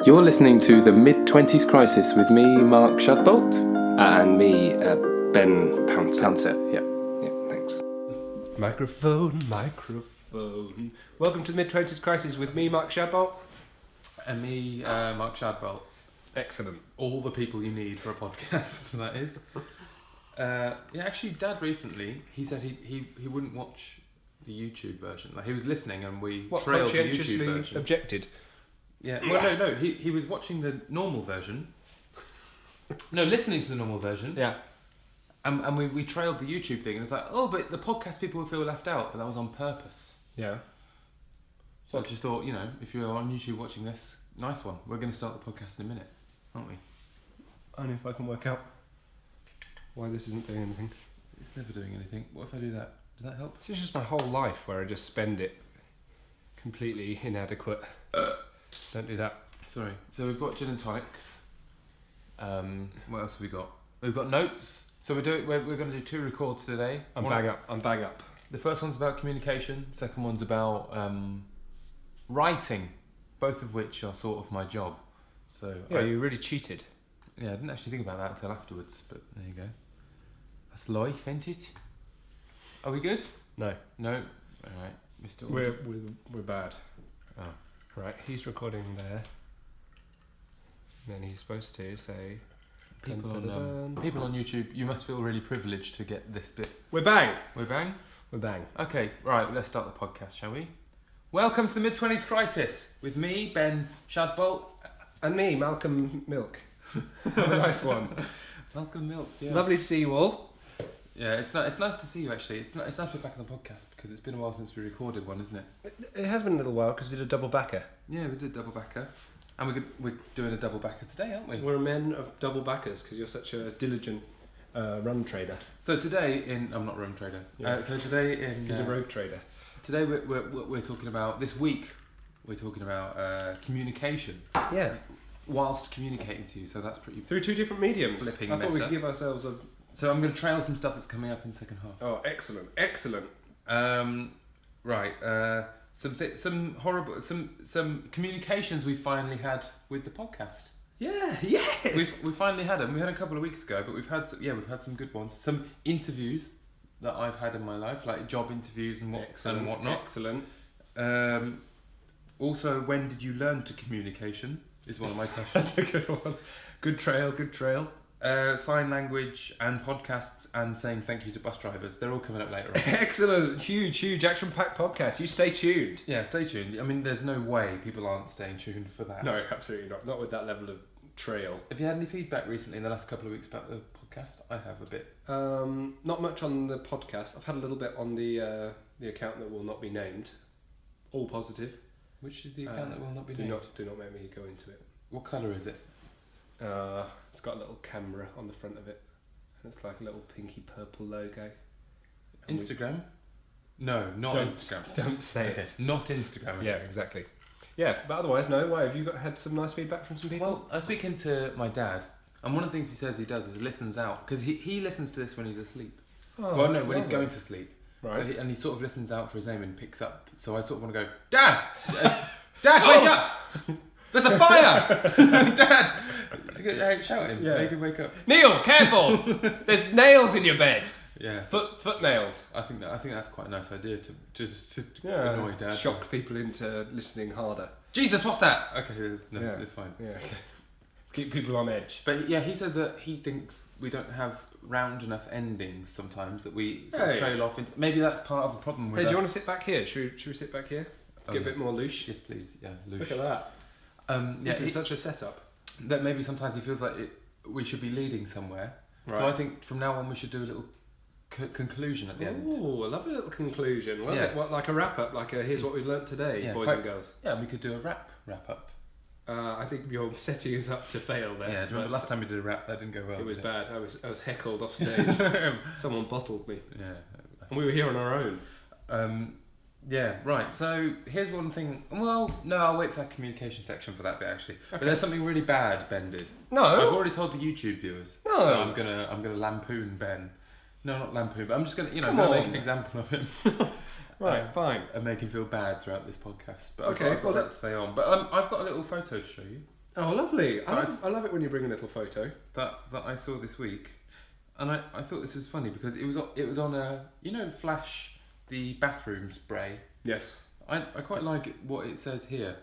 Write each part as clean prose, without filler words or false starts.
You're listening to The Mid-20s Crisis with me, Mark Shadbolt. And me, Ben Pouncer. Yeah. Thanks. Microphone. Welcome to the Mid-20s Crisis with me, Mark Shadbolt. And me, Mark Shadbolt. Excellent. All the people you need for a podcast, that is. Actually, Dad recently, he said he wouldn't watch the YouTube version. Like, he was listening and we trailed the YouTube version. Objected. Yeah, well, no, he was watching the normal version. No, listening to the normal version. Yeah. And we trailed the YouTube thing, and it's like, oh, but the podcast people will feel left out, but that was on purpose. Yeah. So I just thought, if you're on YouTube watching this, nice one. We're going to start the podcast in a minute, aren't we? Only if I can work out why this isn't doing anything. It's never doing anything. What if I do that? Does that help? It's just my whole life where I just spend it completely inadequate. Don't do that. Sorry. So we've got gin and tonics. What else have we got? We've got notes. So we're going to do 2 records today. I'm bang up. The first one's about communication. Second one's about writing. Both of which are sort of my job. So Yeah, you really cheated. Yeah, I didn't actually think about that until afterwards. But there you go. That's life, ain't it? Are we good? No. No. All right. We're bad. Oh. Right, he's recording there. And then he's supposed to say... People on YouTube, you must feel really privileged to get this bit. We're bang! We're bang? We're bang. Okay, right, let's start the podcast, shall we? Welcome to the Mid-20s Crisis with me, Ben Shadbolt. And me, Malcolm Milk. Have a nice one. Malcolm Milk, yeah. Lovely to see you all. Yeah, it's nice to see you actually. It's nice to be back on the podcast because it's been a while since we recorded one, isn't it? It has been a little while because we did a double backer. Yeah, we did a double backer. And we're doing a double backer today, aren't we? We're men of double backers because you're such a diligent run trader. So today I'm not a run trader. Yeah. So today in... He's a rogue trader. Today we're talking about, this week, we're talking about communication. Yeah. Whilst communicating to you, so that's pretty... Through 2 different mediums. Flipping I thought meta. we'd give ourselves a... So I'm going to trail some stuff that's coming up in the second half. Oh, excellent. Right. Some communications we finally had with the podcast. Yeah, yes! We finally had them. We had a couple of weeks ago, but we've had some good ones. Some interviews that I've had in my life, like job interviews and whatnot. Excellent. Also, when did you learn to communication? Is one of my questions. That's a good one. Good trail. Sign language and podcasts and saying thank you to bus drivers. They're all coming up later on. Excellent. Huge action-packed podcast. You stay tuned. Yeah, stay tuned. I mean, there's no way people aren't staying tuned for that. No, absolutely not. Not with that level of trail. Have you had any feedback recently in the last couple of weeks about the podcast? I have a bit. Not much on the podcast. I've had a little bit on the account that will not be named. All positive. Which is the account that will not be do named? Do not make me go into it. What colour is it? It's got a little camera on the front of it. And it's like a little pinky purple logo. And Instagram? No, not Instagram. Don't say it. Not Instagram. Yeah, exactly. Yeah, but otherwise, no. Why, have you had some nice feedback from some people? Well, I was speaking to my dad, and one of the things he says he does is listens out, because he listens to this when he's asleep. Oh, Well, no, when he's going to sleep. Right. So he sort of listens out for his name and picks up. So I sort of want to go, Dad! Dad, wake up! There's a fire! Dad! Shout at him. Yeah. Make him wake up. Neil, careful! There's nails in your bed. Yeah. Foot nails. I think that's quite a nice idea to just annoy Dad. Shock people into listening harder. Jesus, what's that? Okay, no, Yeah. it's fine. Yeah. Keep people on edge. But yeah, he said that he thinks we don't have round enough endings sometimes, that we sort of Hey. trail off into... Maybe that's part of the problem with Hey, us. do you want to sit back here? Should we sit back here? Oh, Get yeah. a bit more loose. Yes, please. Yeah, loose. Look at that. Yeah, This is such a setup. that maybe sometimes he feels like we should be leading somewhere. Right. So I think from now on we should do a little conclusion at the end. Ooh, a lovely little conclusion. Love Yeah. it. What, like a wrap up? Like a here's what we've learnt today, Yeah, boys quite- and girls. Yeah, we could do a wrap up. I think you're setting us up to fail there. Yeah, do you remember last time we did a rap? That didn't go well. It was did bad. I was heckled off stage. Someone bottled me, Yeah. and we were here on our own. Yeah, right. So here's one thing. Well, no, I'll wait for that communication section for that bit actually. But Okay. there's something really bad Ben did. No. I've already told the YouTube viewers. No. So I'm gonna lampoon Ben. No, not lampoon, but I'm just gonna Come gonna make on. an example of him. Right, fine. And make him feel bad throughout this podcast. But Okay, I've got well, that to say on. But I've got a little photo to show you. Oh, lovely! I love it when you bring a little photo. That I saw this week, and I thought this was funny because it was on a Flash, the bathroom spray. Yes. I quite like what it says here.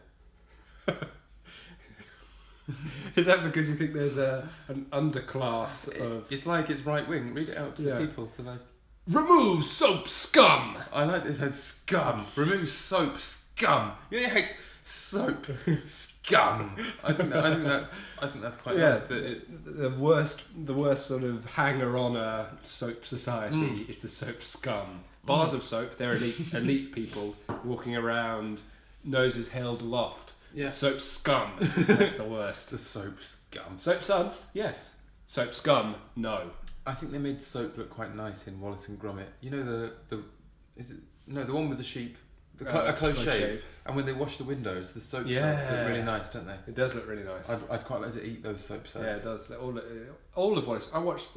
Is that because you think there's an underclass of... It's like it's right wing. Read it out to the people, to those... Remove soap scum! I like this as scum. Remove soap scum. You hate soap scum. I think that's quite nice. The worst sort of hanger on a soap society is the soap scum. Bars of soap, they're elite people walking around, noses held aloft. Yeah. Soap scum. That's the worst. The soap scum. Soap suds, yes. Soap scum, no. I think they made soap look quite nice in Wallace and Gromit. You know the one with the sheep, a close shave. And when they wash the windows, the soap suds look really nice, don't they? It does look really nice. I'd quite like to eat those soap suds. Yeah, it does. All of Wallace. I watched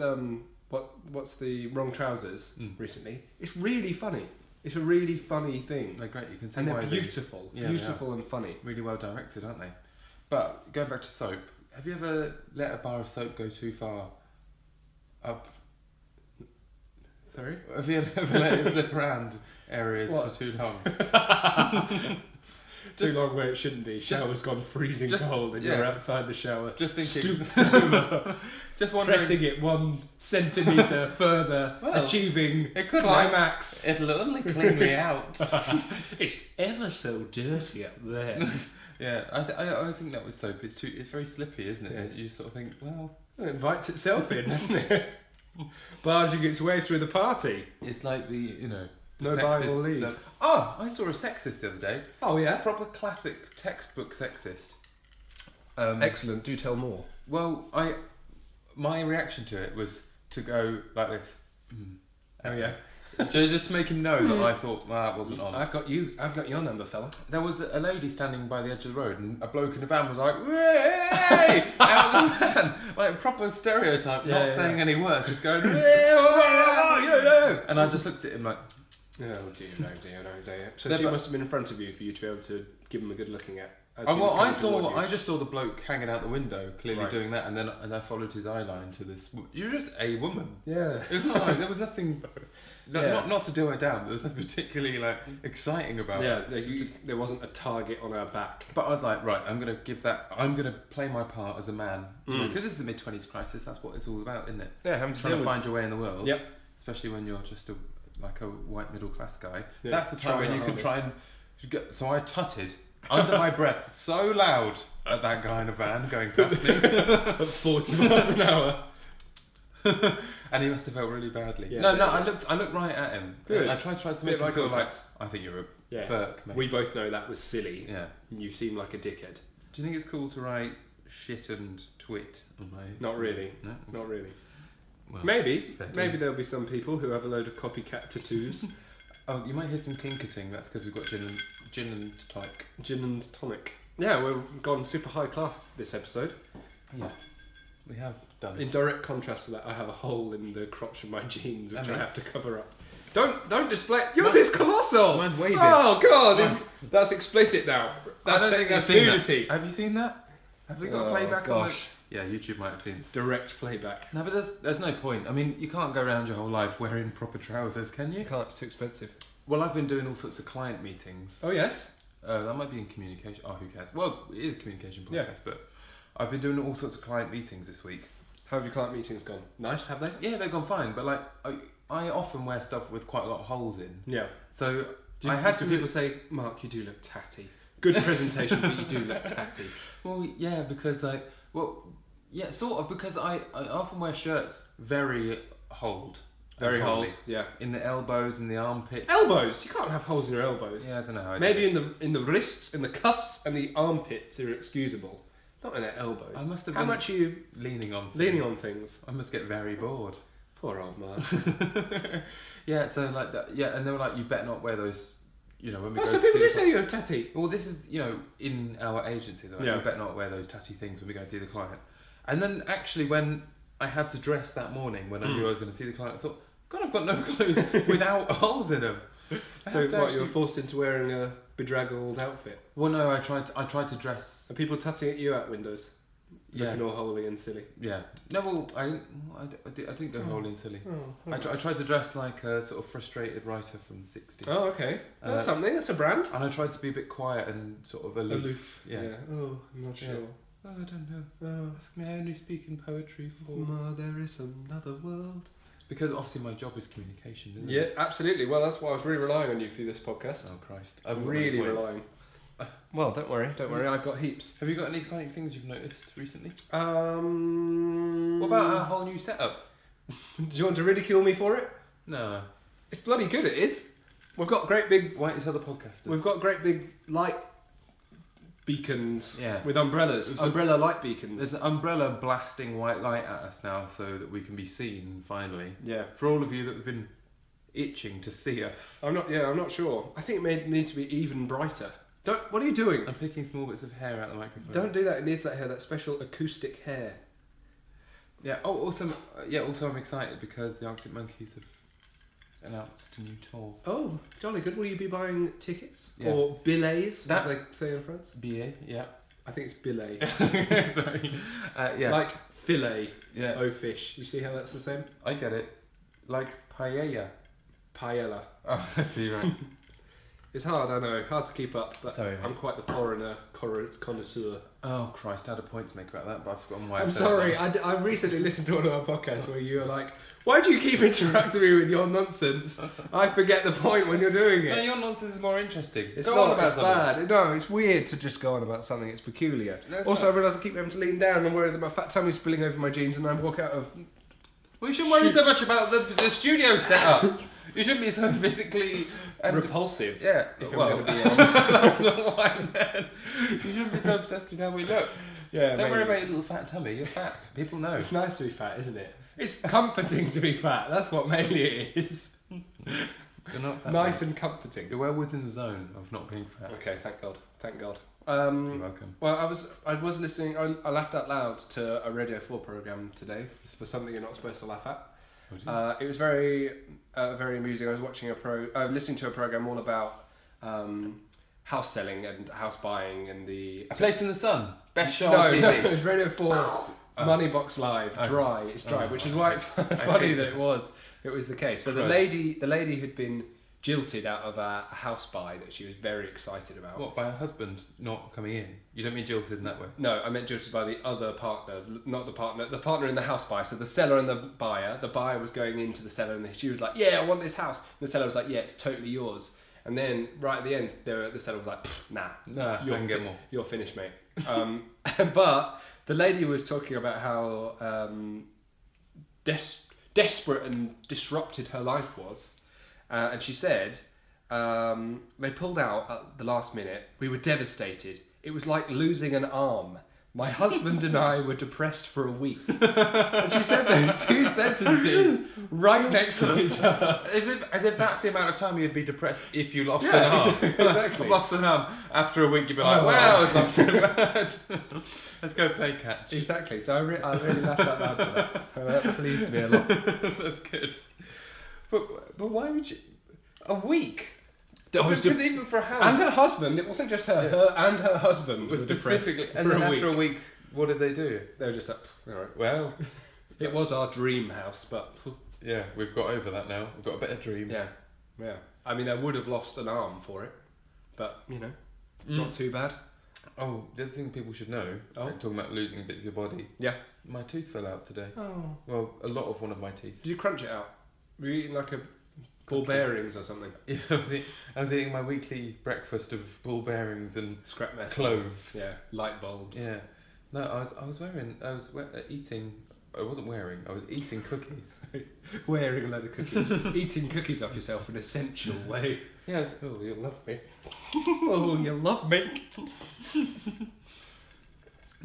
what's the Wrong Trousers recently. It's really funny. It's a really funny thing. They're great. You can see and why they're beautiful, beautiful and funny. Really well directed, aren't they? But going back to soap, have you ever let a bar of soap go too far up? Sorry? Have you ever let it slip around areas for too long? Too long where it shouldn't be. Shower's gone freezing cold and you're outside the shower. Just thinking. Just wondering. Pressing it 1 centimetre further, achieving climax. It'll only clean me out. It's ever so dirty up there. Yeah, I think that with soap. It's very slippy, isn't it? Yeah. You sort of think, well, it invites itself in, doesn't it? Barging its way through the party. It's like the no Bible leave. Oh, I saw a sexist the other day. Oh yeah, proper classic textbook sexist. Excellent. Do tell more. Well, my reaction to it was to go like this. Oh yeah. Just to make him know that I thought that wasn't on. I've got your number, fella. There was a lady standing by the edge of the road, and a bloke in the van was like, "Hey!" out of the van, like proper stereotype, not saying any words, just going, and I just looked at him like, oh dear, no dear. So she must have been in front of you for you to be able to give him a good looking at. I just saw the bloke hanging out the window, clearly doing that, and I followed his eye line to this. You're just a woman. Yeah. It was not like there was nothing. Not to do her down. There was nothing particularly exciting about it. Yeah, there wasn't a target on her back. But I was like, right, I'm gonna play my part as a man, because this is the mid-20s crisis. That's what it's all about, isn't it? Yeah, trying to find your way in the world. Yep. Especially when you're just a white middle class guy. Yeah. That's the time when you can try and. So I tutted under my breath so loud at that guy in a van going past me at 40 miles an hour. And he must have felt really badly. Yeah, no, I looked right at him. Good. I tried to make him feel like, I think you're a Burke, mate. We both know that was silly. Yeah. You seem like a dickhead. Do you think it's cool to write shit and twit on my... Not really. No? Not really. Well, maybe there'll be some people who have a load of copycat tattoos. Oh, you might hear some clinketing. That's because we've got gin and tonic. Gin and tonic. Yeah, we've gone super high class this episode. Yeah, we have done. In direct contrast to that, I have a hole in the crotch of my jeans, which I have to cover up. Don't display. Yours is colossal. Mine's way big. Oh god, that's explicit now. That's nudity. Have you seen that? Have we got playback on it? Yeah, YouTube might have seen direct playback. No, but there's no point. I mean, you can't go around your whole life wearing proper trousers, can you? You can't. It's too expensive. Well, I've been doing all sorts of client meetings. Oh yes. That might be in communication. Oh, who cares? Well, it is a communication podcast, but I've been doing all sorts of client meetings this week. How have your client meetings gone? Nice, have they? Yeah, they've gone fine. But I often wear stuff with quite a lot of holes in. Yeah. So people say, Mark, you do look tatty. Good presentation, but you do look tatty. Well, yeah, because sort of, because I often wear shirts very holed. Very holed, yeah. In the elbows and the armpits. Elbows? You can't have holes in your elbows. Yeah, I don't know how. Maybe in the wrists, in the cuffs, and the armpits are excusable. Not in the elbows. I must have. How much are you leaning on things? I must get very bored. Poor old man. Yeah, so like that. Yeah, and they were like, "You better not wear those." You know, when we go. So people do say you're tatty. Well, this is in our agency though. You better not wear those tatty things when we go and see the client. And then actually, when I had to dress that morning when I knew I was going to see the client, I thought, God, I've got no clothes without holes in them. So what, you were forced into wearing bedraggled outfit? Well, no, I tried to dress. Are people tutting at you out windows? Yeah. Looking all holy and silly. Yeah. No, well, I didn't go holy and silly. I tried to dress like a sort of frustrated writer from the 60s. Oh, okay. That's something. That's a brand. And I tried to be a bit quiet and sort of aloof. Yeah. Oh, I'm not sure. Oh, I don't know. Ask me, I only speak in poetry for... there is another world. Because obviously my job is communication, isn't it? Yeah, absolutely. Well, that's why I was really relying on you for this podcast. Oh, Christ. I'm really relying. Well, don't worry. I've got heaps. Have you got any exciting things you've noticed recently? What about our whole new setup? Do you want to ridicule me for it? No. It's bloody good, it is. We've got great big... Why is other podcasters? We've got great big light beacons with umbrellas. Umbrella light beacons. There's an umbrella blasting white light at us now so that we can be seen, finally. Yeah. For all of you that have been itching to see us. I'm not sure. I think it may need to be even brighter. What are you doing? I'm picking small bits of hair out of the microphone. Don't do that. It needs that hair, that special acoustic hair. Yeah. Oh, also I'm excited because the Arctic Monkeys have announced a new tour. Oh, jolly good. Will you be buying tickets? Yeah. Or billets, That's as they say in France? BA, yeah. I think it's billet. Sorry. Yeah. Like fillet. Yeah. Oh, fish. You see how that's the same? I get it. Like paella. Paella. Oh, I see, right. It's hard, I know. Hard to keep up, but Sorry, I'm quite the foreigner connoisseur. Oh, Christ, I had a point to make about that, but I've forgotten why I'm sorry. I recently listened to one of our podcasts where you were like, why do you keep interrupting me with your nonsense? I forget the point when you're doing it. No, your nonsense is more interesting. It's Go not on about it's something. bad. No, it's weird to just go on about something. It's peculiar. No, it's also, not. I realise I keep having to lean down and I'm worried that my fat tummy's spilling over my jeans and I walk out of... Well, you shouldn't worry so much about the studio setup. You shouldn't be so physically... repulsive. Yeah. If well, I'm going to be on. that's not what I meant. You shouldn't be so obsessed with how we look. Yeah, Don't worry about your little fat tummy. You're fat. People know. It's nice to be fat, isn't it? It's comforting to be fat. That's what mainly it is. You're not fat. Nice and comforting. You're well within the zone of not being fat. Okay, thank God. Thank God. You're welcome. Well, I was listening. I laughed out loud to a Radio 4 program today for something you're not supposed to laugh at. It was very amusing. I was watching listening to a program all about house selling and house buying and the A Place in the Sun. Best show on TV. No, it was Radio 4 Moneybox Live. Dry. It's dry, which is why it's funny that it was the case. So the lady had been jilted out of a house buy that she was very excited about. What, by her husband not coming in? You don't mean jilted in that way? No, I meant jilted by the other partner, not the partner in the house buy. So the seller and the buyer was going into the seller and she was like, yeah, I want this house. And the seller was like, yeah, it's totally yours. And then right at the end, the seller was like, nah, I can get more. You're finished, mate. But the lady was talking about how desperate and disrupted her life was. And she said, they pulled out at the last minute. We were devastated. It was like losing an arm. My husband and I were depressed for a week. And she said those two sentences right next to each other. As if that's the amount of time you'd be depressed if you lost an arm. Exactly. I've lost an arm. After a week you'd be like, wow, it's not so bad. Let's go play catch. Exactly. So I really laughed out loud for that. That pleased me a lot. That's good. But why would you... A week? Because even for a house... And her husband, it wasn't just her, her and her husband was specifically... And then after a week, what did they do? They were just like, alright. Well... It was our dream house, but... Yeah, we've got over that now. We've got a better dream. Yeah. I mean, I would have lost an arm for it, but, not too bad. Oh, the other thing people should know, talking about losing a bit of your body. Yeah. My tooth fell out today. Oh. Well, a lot of one of my teeth. Did you crunch it out? Were you eating like a ball bearings or something? Yeah, I was eating my weekly breakfast of ball bearings and scrap metal, cloves. Yeah, light bulbs. Yeah. No, I was eating. I wasn't wearing. I was eating cookies. Wearing a load of cookies. Eating cookies off yourself in an essential way. Yeah. Oh, you'll love me. Oh, you love me.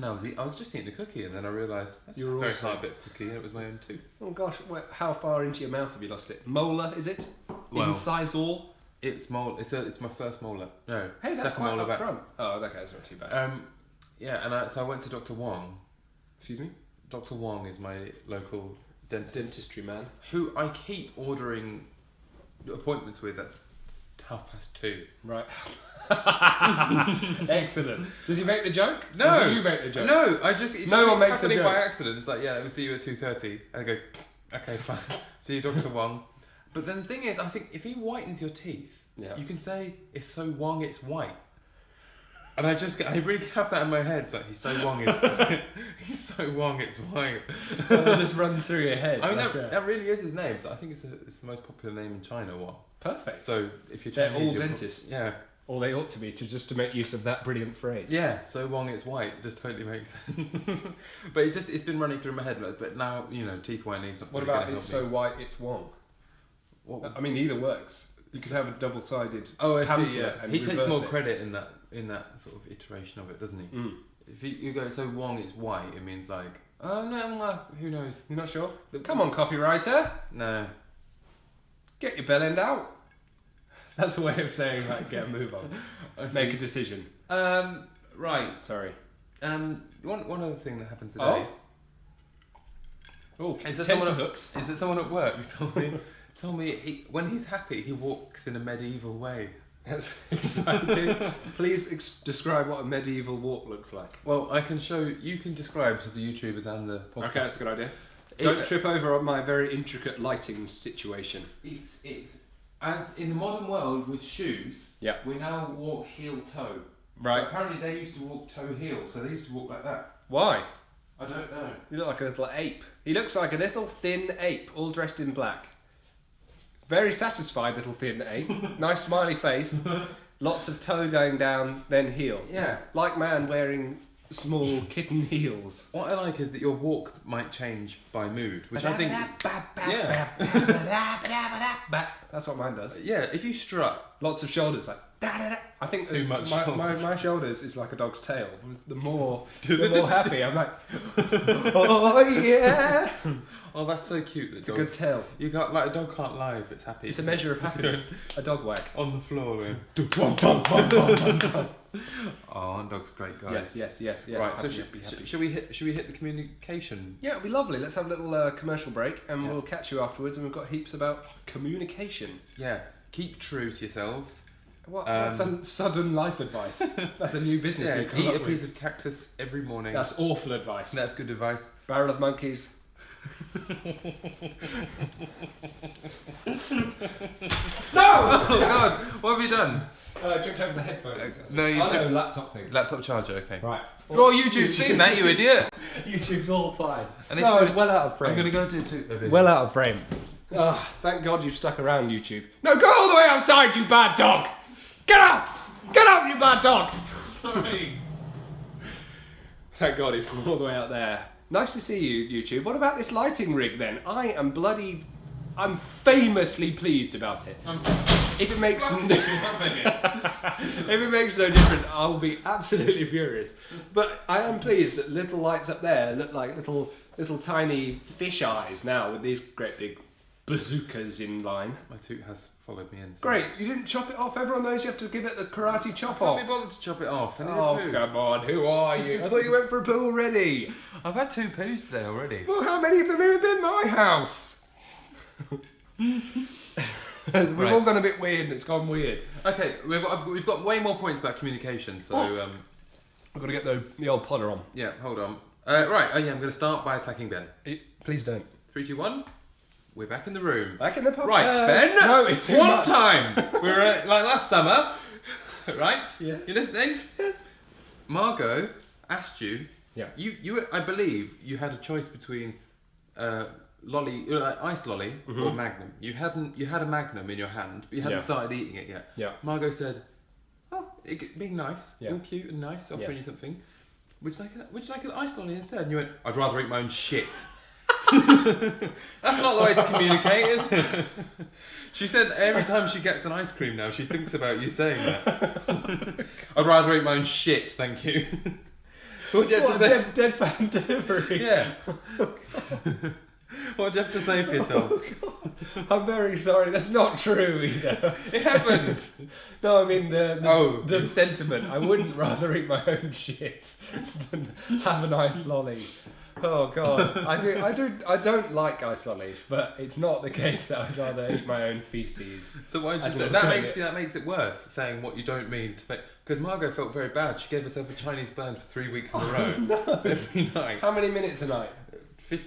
No, I was just eating a cookie, and then I realised that's a very hard bit of cookie, and it was my own tooth. Oh gosh, how far into your mouth have you lost it? Molar, is it? Well, incisor? It's molar. It's my first molar. No, hey, that's second quite molar up back. front. Oh, okay, that's not too bad. Yeah, and so I went to Dr. Wong. Excuse me? Dr. Wong is my local dentist. Dentistry man. Who I keep ordering appointments with at 2:30. Right. Excellent. Does he make the joke? No. Or do you make the joke? No, No one makes the happening joke. by accident. It's like, yeah, we'll see you at 2:30. And I go, okay, fine. See you, Dr. Wong. But then the thing is, I think if he whitens your teeth, you can say, it's so Wong, it's white. And I really have that in my head. It's like, he's so Wong, he's so Wong, it's white. It just runs through your head. I mean, that really is his name. So I think it's the most popular name in China, Wong. Perfect. So if you're They're Chinese, all dentists. Yeah. Or they ought to be, just to make use of that brilliant phrase. Yeah, so Wong it's white just totally makes sense. But it's been running through my head. But now, teeth whitening not What really about gonna it's help so me. white it's Wong? What? I mean, either works. You could have a double-sided Oh, I see. pamphlet Yeah, and he takes reverse more it. credit in that sort of iteration of it, doesn't he? Mm. If you go so Wong it's white, it means like, oh no, who knows? You're not sure? Come on, copywriter. No. Get your bell end out. That's a way of saying, like, get a move on. Make a decision. Right. Sorry. One other thing that happened today. Oh, Is there tenterhooks. Is there someone at work who told me when he's happy he walks in a medieval way? That's exciting. Please describe what a medieval walk looks like. Well, you can describe to the YouTubers and the podcast. Okay, that's a good idea. Don't trip over on my very intricate lighting situation. It's as in the modern world with shoes. Yeah. We now walk heel toe. Right. But apparently they used to walk toe heel, so they used to walk like that. Why? I don't know. You look like a little ape. He looks like a little thin ape, all dressed in black. Very satisfied little thin ape. Nice smiley face. Lots of toe going down, then heel. Yeah. Like man wearing small kitten heels. What I like is that your walk might change by mood, which I think. Yeah. That's what mine does. Yeah. If you strut. Lots of shoulders, like da-da-da. I think Too much my shoulders. shoulders is like a dog's tail. The more happy I'm like, oh yeah. Oh, that's so cute. It's a good tail. You got like a dog can't lie if it's happy. It's a measure of happiness. A dog wag. On the floor. Oh, that dog's great, guys. Yes. Right. Happy, So happy. should we hit the communication? Yeah, it'll be lovely. Let's have a little commercial break, and Yeah. we'll catch you afterwards. And we've got heaps about communication. Yeah. Keep true to yourselves. What? That's sudden life advice. That's a new business. Yeah. you've come Eat up a with. piece of cactus every morning. That's awful advice. That's good advice. Barrel of monkeys. No! Oh God! What have you done? Jumped over the headphones. No, you I know, took laptop thing. laptop charger. Okay. Right. Oh, YouTube's seen that, you idiot. YouTube's all fine. And No, it's it's well out of frame. I'm gonna go do two. Well out of frame. Thank God you've stuck around, YouTube. No, go all the way outside, you bad dog! Get up! Get up, you bad dog! Sorry. Thank God he's gone all the way out there. Nice to see you, YouTube. What about this lighting rig then? I'm famously pleased about it. If it makes no difference, I'll be absolutely furious. But I am pleased that little lights up there look like little tiny fish eyes now with these great big bazookas in line. My toot has followed me in. So. Great, you didn't chop it off. Everyone knows you have to give it the karate chop Can't off. be bothered to chop it off. I need a Oh, poo. come on, who are you? I thought you went for a poo already. I've had 2 poos today already. Well, how many of them have been in my house? We've all gone a bit weird and it's gone weird. Okay, we've got way more points about communication, so I've got to get the old podder on. yeah, hold on. Right, I'm going to start by attacking Ben. Please don't. 3, 2, 1. We're back in the room. Back in the podcast. Right, Ben. No, it's too one much. time. We were like last summer, right? Yes. You listening? Yes. Margot asked you. Yeah. You. I believe you had a choice between lolly, ice lolly, or Magnum. You had a Magnum in your hand, but you hadn't Yeah. started eating it yet. Yeah. Margot said, "Oh, being nice, Yeah. all cute and nice, offering Yeah. you something. Would you like an ice lolly instead?" And you went, "I'd rather eat my own shit." That's not the way to communicate, is it? She said every time she gets an ice cream now, she thinks about you saying that. I'd rather eat my own shit, thank you. What do you have to say? Deadpan delivery. Yeah. What do you have to say for yourself? I'm very sorry. That's not true either. It happened. No, I mean the Oh. sentiment. I wouldn't rather eat my own shit than have a nice lolly. Oh God, I don't like ice-lollies, but it's not the case that I'd rather eat my own feces. So why did you As say an that makes it worse? Saying what you don't mean to make, because Margot felt very bad. She gave herself a Chinese burn for 3 weeks in a row, every night. How many minutes a night?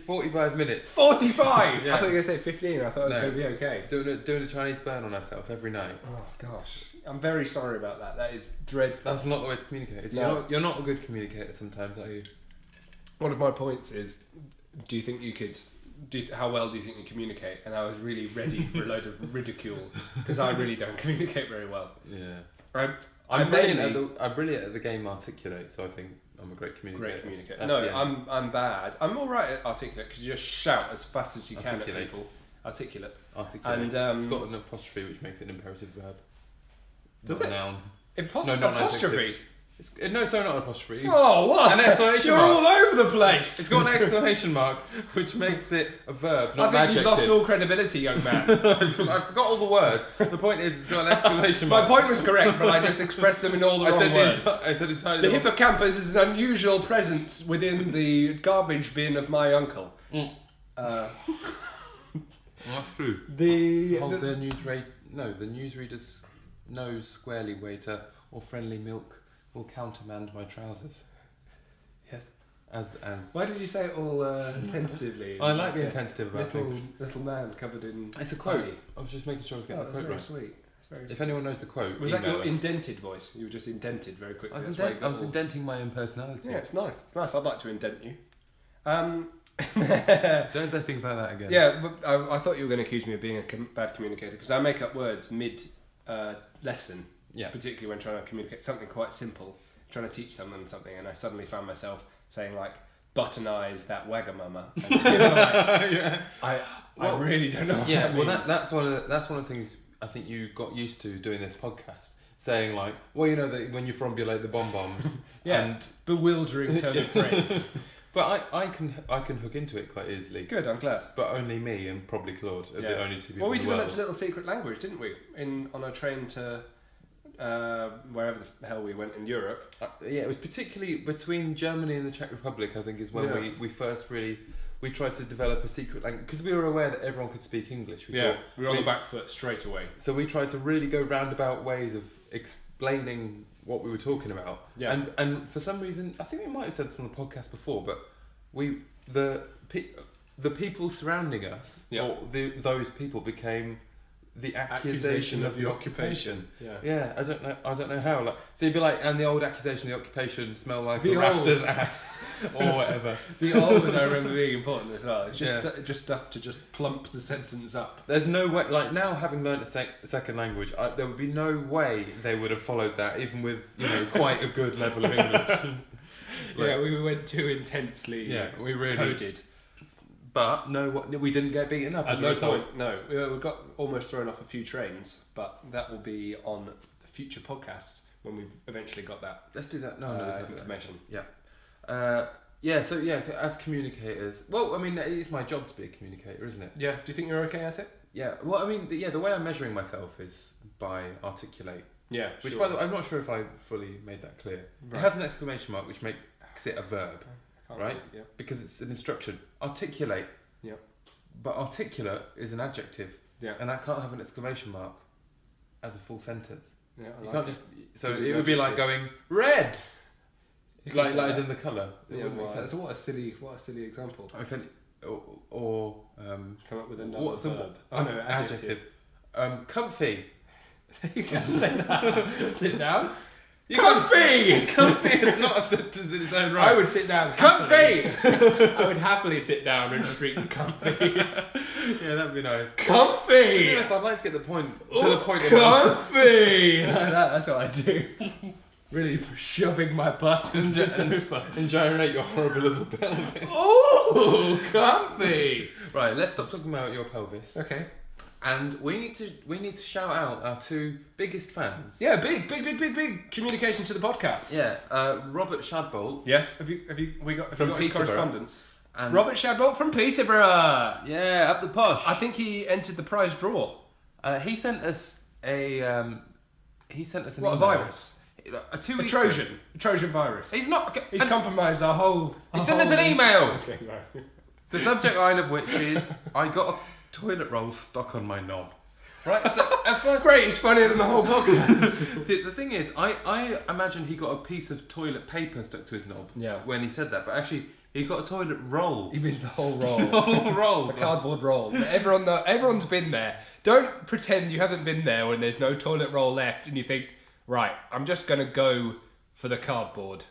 45 minutes. 45. Yeah. I thought you were going to say 15. I thought it was No. going to be okay. Doing a Chinese burn on herself every night. Oh gosh, I'm very sorry about that. That is dreadful. That's not the way to communicate. Is it? No. You're not a good communicator sometimes, are you? One of my points is, do you think you could? How well do you think you communicate? And I was really ready for a load of ridicule because I really don't communicate very well. Yeah. I'm brilliant at the game Articulate, so I think I'm a great communicator. Great communicator. No, I'm bad. I'm all right at Articulate because you just shout as fast as you can at people. Articulate. And it's got an apostrophe, which makes it an imperative verb. Does not it? A noun. Apostrophe. No, sorry, not an apostrophe. Oh, what? An exclamation You're mark. all over the place. It's got an exclamation mark, which makes it a verb, not an I think adjective. you've lost all credibility, young man. I forgot all the words. The point is, it's got an exclamation mark. My point was correct, but I just expressed them in all the wrong words. I said entirely. The hippocampus is an unusual presence within the garbage bin of my uncle. That's true. The newsreader's nose squarely waiter or friendly milk will countermand my trousers. Yes. As Why did you say it all tentatively? I like being tentative about little, things. Little man covered in. It's a quote. honey. I was just making sure I was getting the quote very right. sweet. That's very If sweet. anyone knows the quote, Was that email your us. indented voice? You were just indented very quickly. I That's was indenting my own personality. Yeah, it's nice. It's nice. I'd like to indent you. Don't say things like that again. Yeah, but I thought you were going to accuse me of being a bad communicator because I make up words mid lesson. Yeah. Particularly when trying to communicate something quite simple, trying to teach someone something, and I suddenly found myself saying like "buttonize that wagamama." And, Yeah. I really don't know. What Yeah. that Well, means. that's one of the things I think you got used to doing this podcast, saying like, well, you know that when you frombulate the bombs. Yeah. And bewildering turn of phrase. but I can hook into it quite easily. Good, I'm glad. But only me and probably Claude are the only two people. Well, we in the world. developed a little secret language, didn't we? On a train to wherever the hell we went in Europe. Yeah, it was particularly between Germany and the Czech Republic. I think is when we first really tried to develop a secret language because we were aware that everyone could speak English. We were on the back foot straight away. So we tried to really go roundabout ways of explaining what we were talking about. Yeah. And for some reason, I think we might have said this on the podcast before, but the people surrounding us, or those people became the accusation of the occupation. Yeah. I don't know how. Like, so you'd be like, and the old accusation of the occupation smell like a rafter's ass, or whatever. The old, I remember being important as well. It's just stuff to just plump the sentence up. There's no way, like now having learnt a second language, there would be no way they would have followed that, even with quite a good level of English. We went too intensely. We really coded. But we didn't get beaten up. At no point, no. We got almost thrown off a few trains, but that will be on the future podcasts when we've eventually got that. Let's do that. Information. So as communicators, well, I mean, it is my job to be a communicator, isn't it? Yeah. Do you think you're okay at it? Yeah. Well, I mean, the way I'm measuring myself is by Articulate. Yeah. Which, by the way, I'm not sure if I fully made that clear. Right. It has an exclamation mark, which makes it a verb. Right? Yeah. Because it's an instruction. Articulate. Yeah. But articulate is an adjective. Yeah. And that can't have an exclamation mark as a full sentence. Yeah. You can't just. So it would be like going red. Like as in the colour. Yeah. So what a silly example. Or come up with another verb. Adjective. Comfy. You can say that. Sit down. Comfy! Comfy is not a sentence in its own right. I would sit down. Comfy! I would happily sit down and shriek comfy. Yeah, that'd be nice. Comfy! To be honest, I'd like to get the point comfy! That's what I do. Really shoving my butt into the sofa. And gyrate your horrible little pelvis. Oh, comfy! Right, let's stop talking about your pelvis. Okay. And we need to shout out our two biggest fans. Yeah, big communication to the podcast. Yeah, Robert Shadbolt. Yes. Have we got his correspondence? And Robert Shadbolt from Peterborough. Yeah, up the posh. I think he entered the prize draw. He sent us a. He sent us an email. A virus? A Trojan virus. He's not. He's compromised our whole. He sent us an email. Okay, sorry. The subject line of which is, I got a toilet roll stuck on my knob. Right? So at first, great, it's funnier than the whole podcast. the thing is, I imagine he got a piece of toilet paper stuck to his knob. Yeah. When he said that, but actually he got a toilet roll. He means the whole roll. The whole roll. The cardboard roll. Everyone's been there. Don't pretend you haven't been there when there's no toilet roll left and you think, right, I'm just going to go for the cardboard.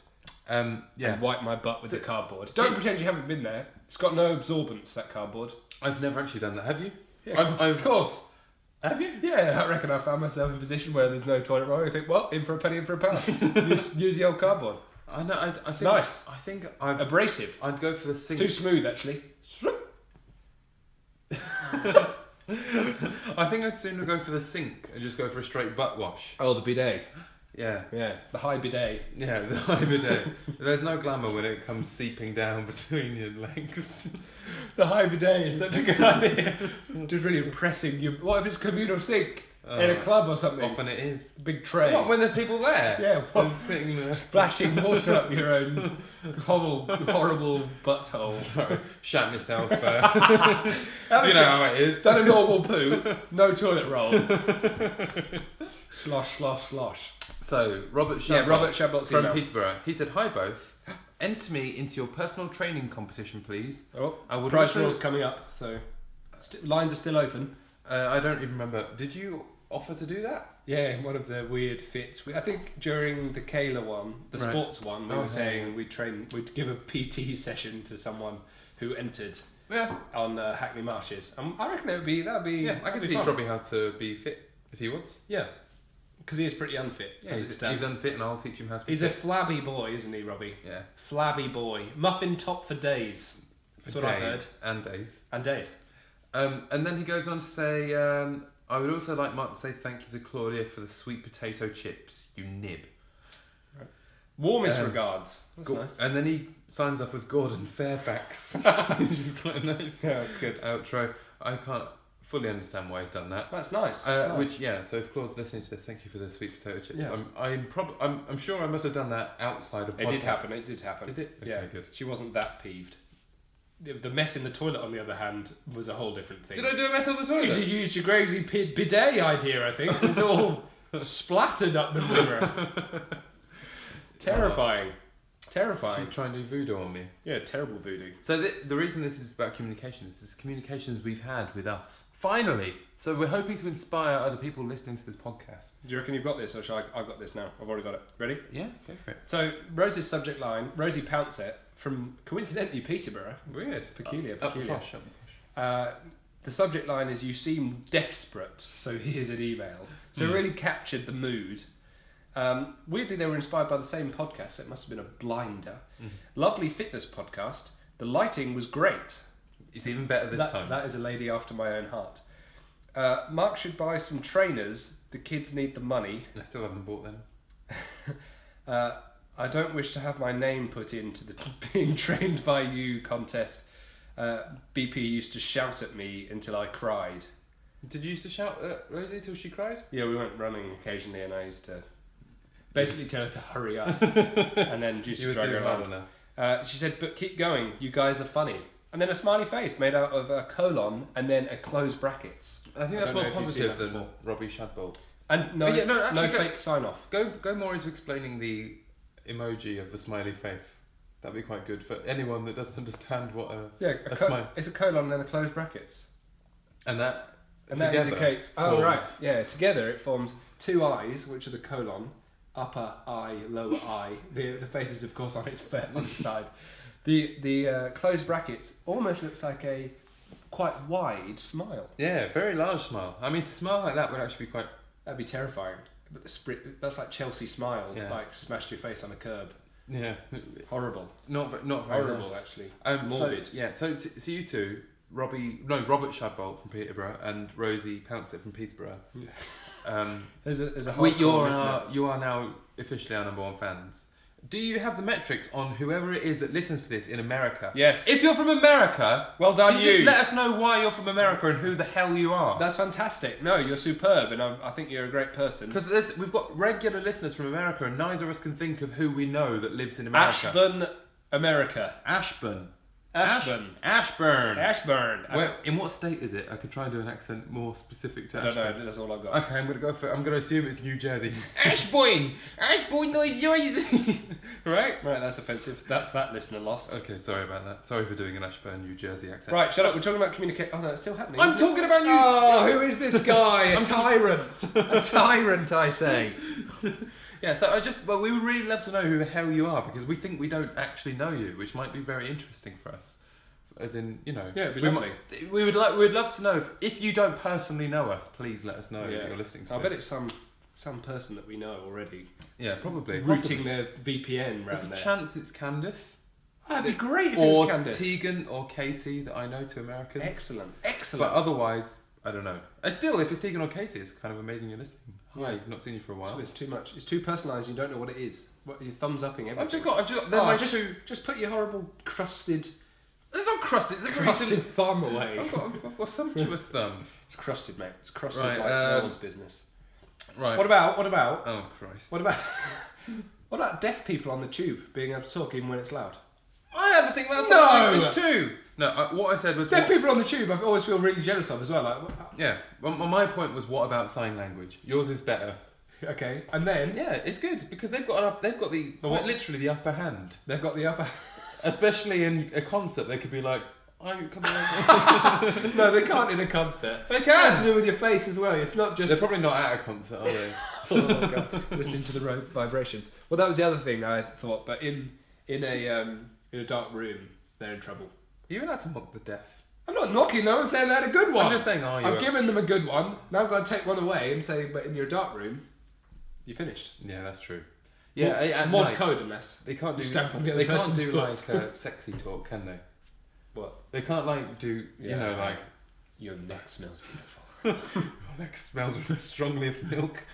Yeah. And wipe my butt with the cardboard. Don't pretend you haven't been there. It's got no absorbents, that cardboard. I've never actually done that. Have you? Yeah, of course. Have you? Yeah, I reckon I found myself in a position where there's no toilet roll. I think, well, in for a penny, in for a pound. use the old cardboard. I know. I think, nice. I think abrasive. I'd go for the sink. It's too smooth, actually. I think I'd sooner go for the sink and just go for a straight butt wash. Oh, the bidet. Yeah. The high bidet. Yeah, the high bidet. There's no glamour when it comes seeping down between your legs. The high bidet is such a good idea. Just really impressing you. What if it's a communal sink in a club or something? Often it is. Big tray. What, when there's people there? Yeah, just sitting there. Splashing water up your own horrible butthole. Sorry, shat myself. You know how it is. Done a normal poo, no toilet roll. Slosh, slosh, slosh. So, Robert Shabot from email. Peterborough. He said, "Hi both. Enter me into your personal training competition, please. Oh, I would prize also... draw's coming up, so lines are still open. I don't even remember. Did you offer to do that? Yeah, one of the weird fits. I think during the Kayla one, the sports one, we were saying we'd give a PT session to someone who entered. Yeah. On Hackney Marshes. I reckon that'd be. Yeah, I can teach fun. Robbie how to be fit if he wants. Yeah. Because he is pretty unfit. Yeah, he's unfit, and I'll teach him how to be He's fit. a flabby boy, isn't he, Robbie? Yeah. Flabby boy. Muffin top for days. That's what I've heard. And days. And days. And then he goes on to say, I would also like Mark to say thank you to Claudia for the sweet potato chips, you nib. Right. Warmest regards. That's nice. And then he signs off as Gordon Fairfax, which is quite a nice that's good. outro. I can't fully understand why he's done that. That's nice. Which, yeah, so if Claude's listening to this, thank you for the sweet potato chips. Yeah. I'm sure I must have done that outside of podcasts. It did happen. Did it? Okay, yeah, good. She wasn't that peeved. The mess in the toilet, on the other hand, was a whole different thing. Did I do a mess on the toilet? You used your crazy bidet idea, I think. It was all splattered up the river. Terrifying. Terrifying. She's trying to do voodoo on me. Yeah, terrible voodoo. So the reason this is about communication, this is communications we've had with us. Finally! So we're hoping to inspire other people listening to this podcast. Do you reckon you've got this, or shall I've got this now? I've already got it. Ready? Yeah, go for it. So, Rose's subject line, Rosie Pouncett, from, coincidentally, Peterborough. Weird. Peculiar. Up the posh. The subject line is, you seem desperate, so here's an email. So it really captured the mood. Weirdly, they were inspired by the same podcast, so it must have been a blinder. Lovely fitness podcast. The lighting was great. It's even better this time. That is a lady after my own heart. Mark should buy some trainers. The kids need the money. I still haven't bought them. I don't wish to have my name put into the being trained by you contest. BP used to shout at me until I cried. Did you used to shout at Rosie till she cried? Yeah, we went running occasionally, and I used to basically tell her to hurry up, and then just drag her around. She said, "But keep going. You guys are funny." And then a smiley face made out of a colon and then a closed brackets. I think that's more positive than Robbie Shadbolts. And no fake sign off. Go more into explaining the emoji of the smiley face. That'd be quite good for anyone that doesn't understand what a smile. It's a colon and then a closed brackets. And that indicates. Oh right, yeah. Together it forms two eyes, which are the colon, upper eye, lower eye. The face is of course on its side. The closed brackets almost looks like a quite wide smile. Yeah, very large smile. I mean, to smile like that would actually be quite... That'd be terrifying. That's like Chelsea smile, like smashed your face on a curb. Yeah. Horrible. Not very horrible, nice. Actually. Morbid. So you two, Robert Shadbolt from Peterborough and Rosie Pouncett from Peterborough. Yeah. There's a you are now officially our number one fans. Do you have the metrics on whoever it is that listens to this in America? Yes. If you're from America, well done, can you just let us know why you're from America and who the hell you are? That's fantastic. No, you're superb, and I think you're a great person. Because we've got regular listeners from America, and neither of us can think of who we know that lives in America. Ashburn, America. Ashburn. Ashburn. Ashburn. Where, in what state is it? I could try and do an accent more specific to Ashburn. I don't know. That's all I've got. Okay, I'm going to assume it's New Jersey. Ashburn, New Jersey. Right? Right. That's offensive. That's that listener lost. Okay, sorry about that. Sorry for doing an Ashburn, New Jersey accent. Right, shut up. We're talking about communicate. Oh no, it's still happening. I'm talking about you. Oh, who is this guy? A tyrant. A tyrant, I say. Yeah, so we would really love to know who the hell you are, because we think we don't actually know you, which might be very interesting for us. As in, yeah, it'd be lovely. We'd love to know if you don't personally know us, please let us know that you're listening to us. I bet it's some person that we know already. Yeah, probably. Routing their VPN round there. There's a chance it's Candice. That'd be great if it was Candice. Or Tegan or Katie that I know to Americans. Excellent. But otherwise, I don't know. Still, if it's Tegan or Katie, it's kind of amazing you're listening. Hi, I've not seen you for a while. It's too much. It's too personalised. You don't know what it is. You're thumbs upping everything. Just put your horrible crusted. It's not crusted. It's a crusted thumb away. I've got a sumptuous thumb. It's crusted, mate. It's crusted right, like no one's business. Right. What about? Oh Christ. What about deaf people on the tube being able to talk even when it's loud? I had to think about sign language too. No, what I said was deaf people on the tube. I always feel really jealous of as well. Yeah. Well, my point was, what about sign language? Yours is better. Okay, and then it's good because they've got literally the upper hand. They've got the upper. Especially in a concert, they could be like, no, they can't in a concert. They can. It's to do with your face as well. It's not just. They're probably not at a concert, are they? Oh God. Listening to the road vibrations. Well, that was the other thing I thought. But in a dark room, they're in trouble. Are you allowed to mock the deaf? I'm not knocking them. I'm saying they had a good one. I'm just saying, I'm giving them a good one. Now I've got to take one away and say, but in your dark room, you're finished. Yeah, that's true. Yeah, Morse code unless they can't do. Stamp on the other they can't do foot. like sexy talk, can they? What? They can't like do. You know, like your neck smells beautiful. Your neck smells really strongly of milk.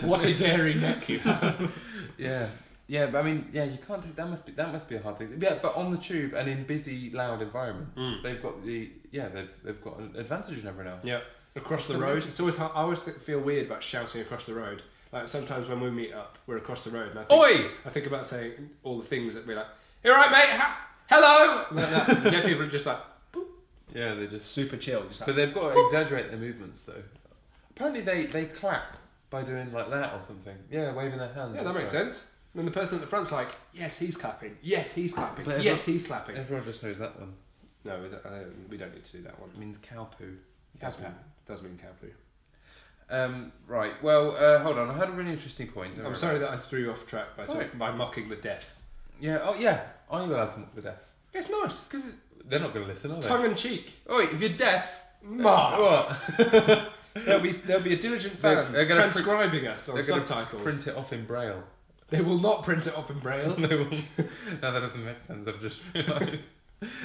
What a dairy neck you have. Yeah, but I mean, you can't do that. Must be a hard thing. Yeah, but on the tube and in busy, loud environments, they've got they've got an advantage in everyone else. Yeah, across the road. It's always hard. I always feel weird about shouting across the road. Like sometimes when we meet up, we're across the road, and I think about saying all the things that we're like, "You all right, mate? Hello." Like that. Deaf people are just like, boop. Yeah, they're just super chill. Just like, but they've got to exaggerate their movements though. Apparently, they clap by doing like that or something. Yeah, waving their hands. Yeah, that makes sense. And the person at the front's like, "Yes, he's clapping. Yes, he's clapping. Yes, he's clapping." Everyone just knows that one. No, we don't need to do that one. It means cow poo. Cow poo. Does mean cow poo. Right. Well, hold on. I had a really interesting point. I'm sorry that I threw you off track by mocking the deaf. Yeah. Oh, yeah. Are you allowed to mock the deaf? It's nice because they're not going to listen, are they? Tongue in cheek. Oh wait, if you're deaf, what? There'll be a diligent fans transcribing us on subtitles. Print it off in braille. They will not print it off in braille. They will. No, that doesn't make sense. I've just realised.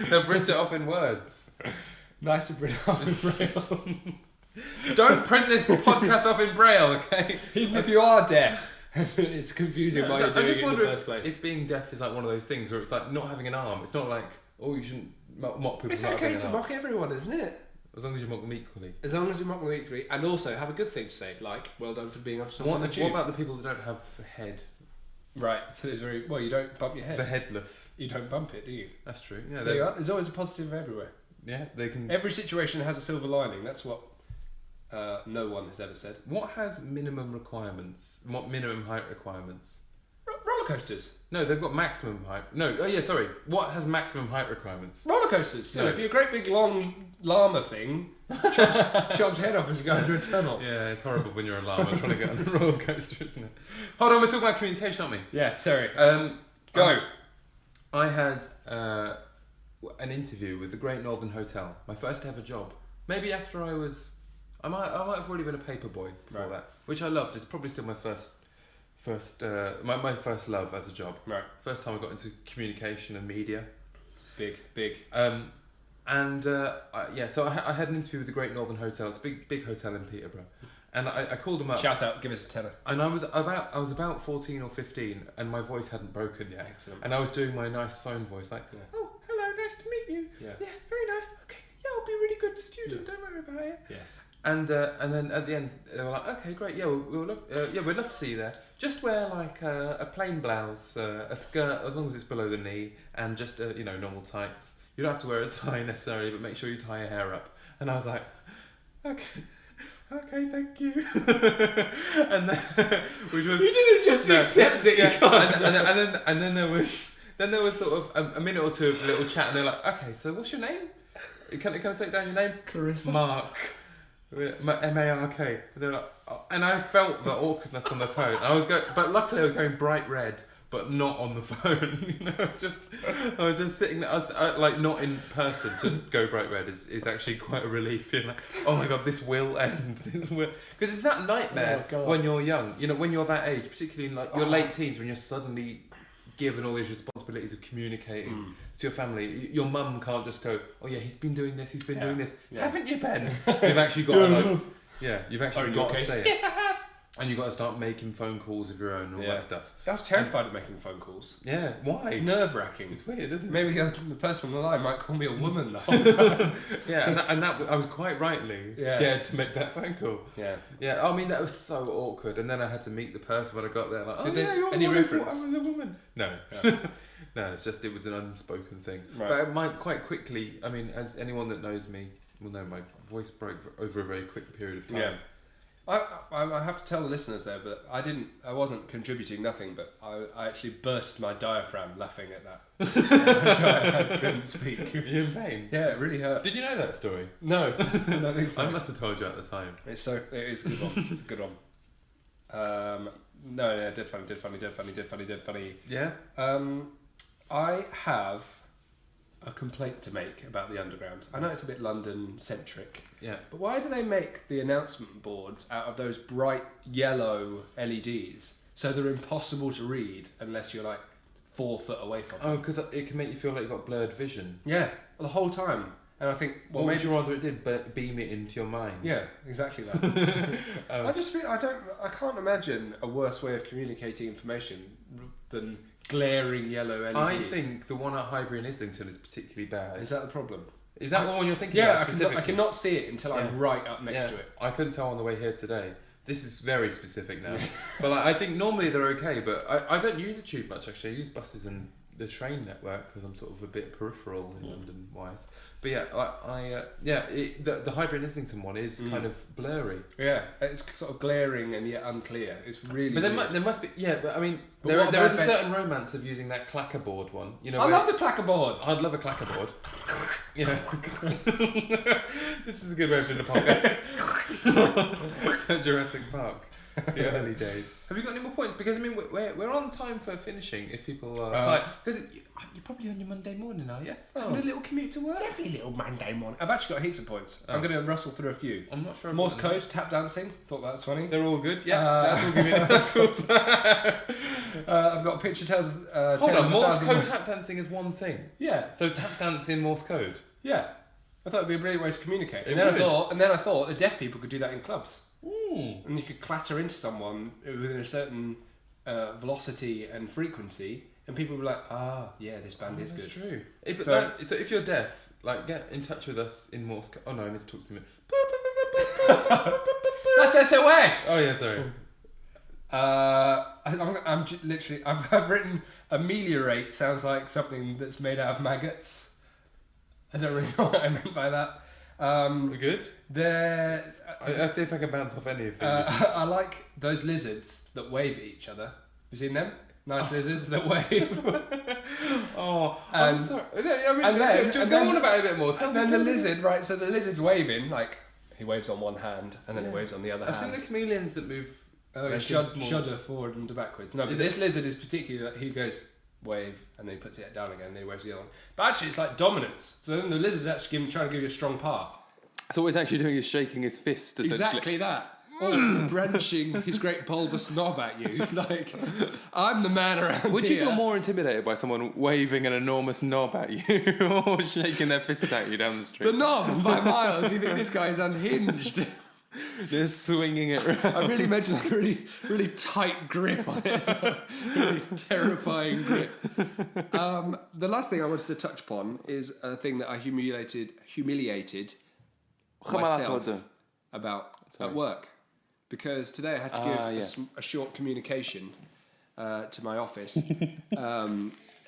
They'll print it off in words. Nice to print it off in braille. Don't print this podcast off in braille, okay? Even if you are deaf. It's confusing why you're doing it in the first place. If being deaf is like one of those things where it's like not having an arm. It's not like, you shouldn't mock people. It's okay to mock everyone, isn't it? As long as you mock them equally. As long as you mock them equally, and also have a good thing to say, like, well done for being able to talk on the tube. What about the people that don't have a head? Right, so there's you don't bump your head. The headless. You don't bump it, do you? That's true. Yeah, there you are. There's always a positive everywhere. Yeah, they can. Every situation has a silver lining. That's what no one has ever said. What has minimum requirements? What minimum height requirements? Roller coasters. No, they've got maximum height. No, oh yeah, sorry. What has maximum height requirements? Roller coasters. So if you're a great big long llama thing, chops head off as you go into a tunnel. Yeah, it's horrible when you're a llama trying to get on a roller coaster, isn't it? Hold on, we're talking about communication, aren't we? Yeah, sorry. Go. I had an interview with the Great Northern Hotel. My first ever job. Maybe after I might have already been a paper boy before that, which I loved. It's probably still my first love as a job. Right. First time I got into communication and media. Big. So I had an interview with the Great Northern Hotel. It's a big hotel in Peterborough, And I called them up. Shout out, give us a tenner. And I was about 14 or 15, and my voice hadn't broken yet. Excellent. And I was doing my nice phone voice, like, oh, hello, nice to meet you. Yeah. Yeah, very nice. Okay, yeah, I'll be a really good student. Don't worry about it. Yes. And then at the end they were like, okay, great, yeah, we'd love to see you there. Just wear like a plain blouse, a skirt as long as it's below the knee, and just normal tights. You don't have to wear a tie necessarily, but make sure you tie your hair up. And I was like, okay, thank you. And then, which was, you didn't just accept it. Yeah. And then there was sort of a minute or two of a little chat, and they're like, okay, so what's your name? Can I take down your name? Clarissa. Mark. M-A-R-K. They're like, oh, and I felt the awkwardness on the phone. But luckily I was going bright red, but not on the phone. I was just sitting there. Like not in person. To go bright red is actually quite a relief. You're like, oh my god, this will end. Because it's that nightmare when you're young. When you're that age, particularly in like your late teens, when you're suddenly given all these responsibilities of communicating to your family. Your mum can't just go, oh yeah, he's been doing this, doing this. Yeah. Haven't you, Ben? You've actually got to you've actually got to say it. Yes, I have. And you've got to start making phone calls of your own and all that stuff. I was terrified of making phone calls. Yeah, why? It's nerve-wracking. It's weird, isn't it? Maybe the person on the line might call me a woman the whole time. and that I was quite rightly scared to make that phone call. Yeah. Yeah, I mean, that was so awkward. And then I had to meet the person when I got there. Like, you're any reference? I was a woman. No. Yeah. No, it was an unspoken thing. Right. But quite quickly, I mean, as anyone that knows me will know, my voice broke over a very quick period of time. Yeah. I have to tell the listeners there, but I wasn't contributing nothing, but I actually burst my diaphragm laughing at that. I couldn't speak. Were you in pain? Yeah, it really hurt. Did you know that story? No, I don't think so. I must have told you at the time. It is a good one. It's a good one. No, dead funny. Yeah? I have a complaint to make about the Underground. I know it's a bit London-centric. Yeah. But why do they make the announcement boards out of those bright yellow LEDs so they're impossible to read unless you're like 4 foot away from them? Oh, because it can make you feel like you've got blurred vision. Yeah, the whole time. And I think, well, maybe you rather it did beam it into your mind. Yeah, exactly that. I just feel I can't imagine a worse way of communicating information than glaring yellow LEDs. I think the one at Highbury and Islington is particularly bad. Is that the problem? Is that the one you're thinking about specifically? I cannot see it until I'm right up next to it. I couldn't tell on the way here today. This is very specific now. But I think normally they're okay, but I don't use the tube much actually. I use buses and the train network because I'm sort of a bit peripheral in London wise. But the Highbury and Islington one is kind of blurry. Yeah, it's sort of glaring and yet unclear. It's really. But there must be. Yeah, but I mean, there is a certain romance of using that clackerboard one. I love the clackerboard. I'd love a clackerboard. This is a good way of doing a podcast. Jurassic Park. The early days. Have you got any more points? Because I mean, we're on time for finishing. If people are tired, because you're probably on your Monday morning, are you? Having a little commute to work. Every little Monday morning. I've actually got heaps of points. I'm going to rustle through a few. I'm not sure. Morse code, tap dancing. Thought that was funny. They're all good. Yeah, that's all good. That's all. I've got a picture tells. Hold on, Morse code tap dancing is one thing. Yeah. So tap dancing Morse code. Yeah. I thought it'd be a brilliant way to communicate. And then I thought the deaf people could do that in clubs. And you could clatter into someone within a certain velocity and frequency, and people would be like, this band is good. That's true. So if you're deaf, like get in touch with us in Morse code. Oh no, I need to talk to you. That's SOS! Oh yeah, sorry. I've written ameliorate sounds like something that's made out of maggots. I don't really know what I meant by that. We're good? I'll see if I can bounce off any of them. I like those lizards that wave at each other. You seen them? Nice lizards that wave. I'm sorry. Go on about it a bit more. And then the lizard, right, so the lizard's waving, like, he waves on one hand, and then he waves on the other hand. I've seen the chameleons that move... shudder forward and backwards. No, but this lizard is particularly, like, he goes... wave, and then he puts it down again, and then he waves the other one. But actually, it's like dominance. So then the lizard is actually trying to give you a strong paw. So what he's actually doing is shaking his fist, essentially. Exactly that. Or wrenching his great bulbous knob at you. Like, I'm the man around here. Would you feel more intimidated by someone waving an enormous knob at you or shaking their fist at you down the street? The knob, by miles. You think this guy is unhinged. They're swinging it around. I really mentioned like a really, really tight grip on it. Really terrifying grip. The last thing I wanted to touch upon is a thing that I humiliated myself about at work. Because today I had to give a short communication to my office.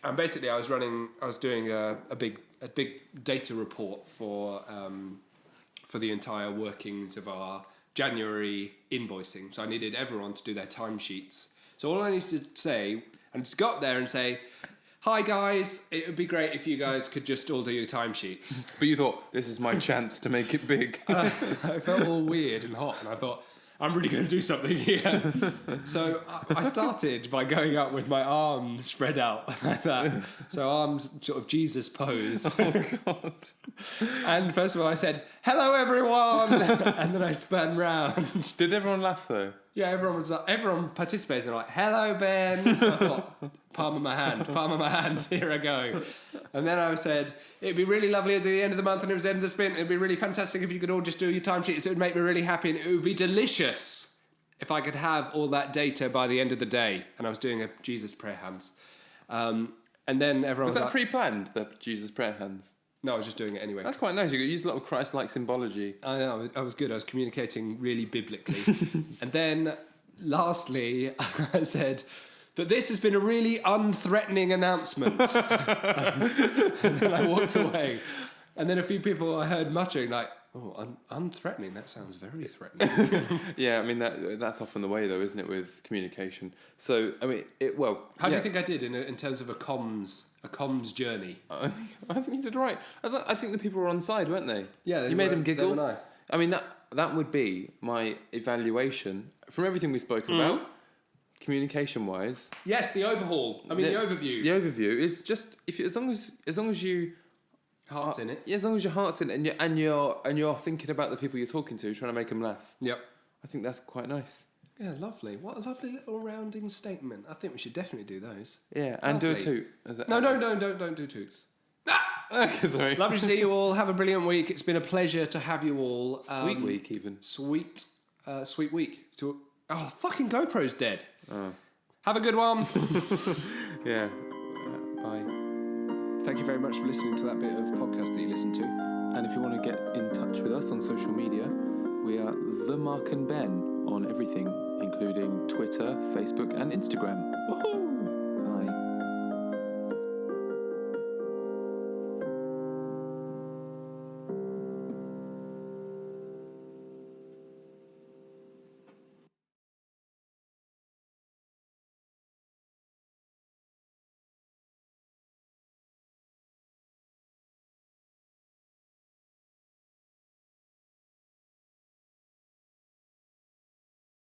And basically I was doing a big data report for the entire workings of our January invoicing. So I needed everyone to do their timesheets. So all I needed to say, and just go up there and say, "Hi guys, it would be great if you guys could just all do your timesheets." But you thought, this is my chance to make it big. I felt all weird and hot, and I thought, I'm really going to do something here. So I started by going up with my arms spread out like that. So arms sort of Jesus pose. Oh, God. And first of all I said, "Hello everyone!" And then I span round. Did everyone laugh though? Yeah, everyone participated. They're like, "Hello, Ben." So I thought, palm of my hand, here I go. And then I said, "It'd be really lovely as at the end of the month and it was the end of the sprint. It'd be really fantastic if you could all just do your timesheets. It would make me really happy and it would be delicious if I could have all that data by the end of the day." And I was doing a Jesus prayer hands. And then everyone Was that like, pre-planned, the Jesus prayer hands? No, I was just doing it anyway. That's quite nice. You used a lot of Christ-like symbology. I know, I was good. I was communicating really biblically. And then, lastly, I said that this has been a really unthreatening announcement. And then I walked away. And then a few people I heard muttering like, "Oh, unthreatening, that sounds very threatening." Yeah, I mean, that's often the way, though, isn't it, with communication? So, I mean, How do you think I did in terms of a comms journey? I think you did right. I think the people were on side, weren't they? Yeah, you made them giggle. They were nice. I mean, that would be my evaluation from everything we've spoken about, communication-wise. Yes, the overhaul. I mean, the overview. The overview is just as long as you Heart's in it. Yeah, as long as your heart's in it and you're thinking about the people you're talking to, trying to make them laugh. Yep. I think that's quite nice. Yeah, lovely. What a lovely little rounding statement. I think we should definitely do those. Yeah, and lovely. do a toot. No, don't do toots. Okay, sorry. Lovely to see you all. Have a brilliant week. It's been a pleasure to have you all. Sweet week, even. Sweet week. Fucking GoPro's dead. Oh. Have a good one. Yeah. Bye. Thank you very much for listening to that bit of podcast that you listened to. And if you want to get in touch with us on social media, we are The Mark and Ben on everything, including Twitter, Facebook, and Instagram. Woohoo!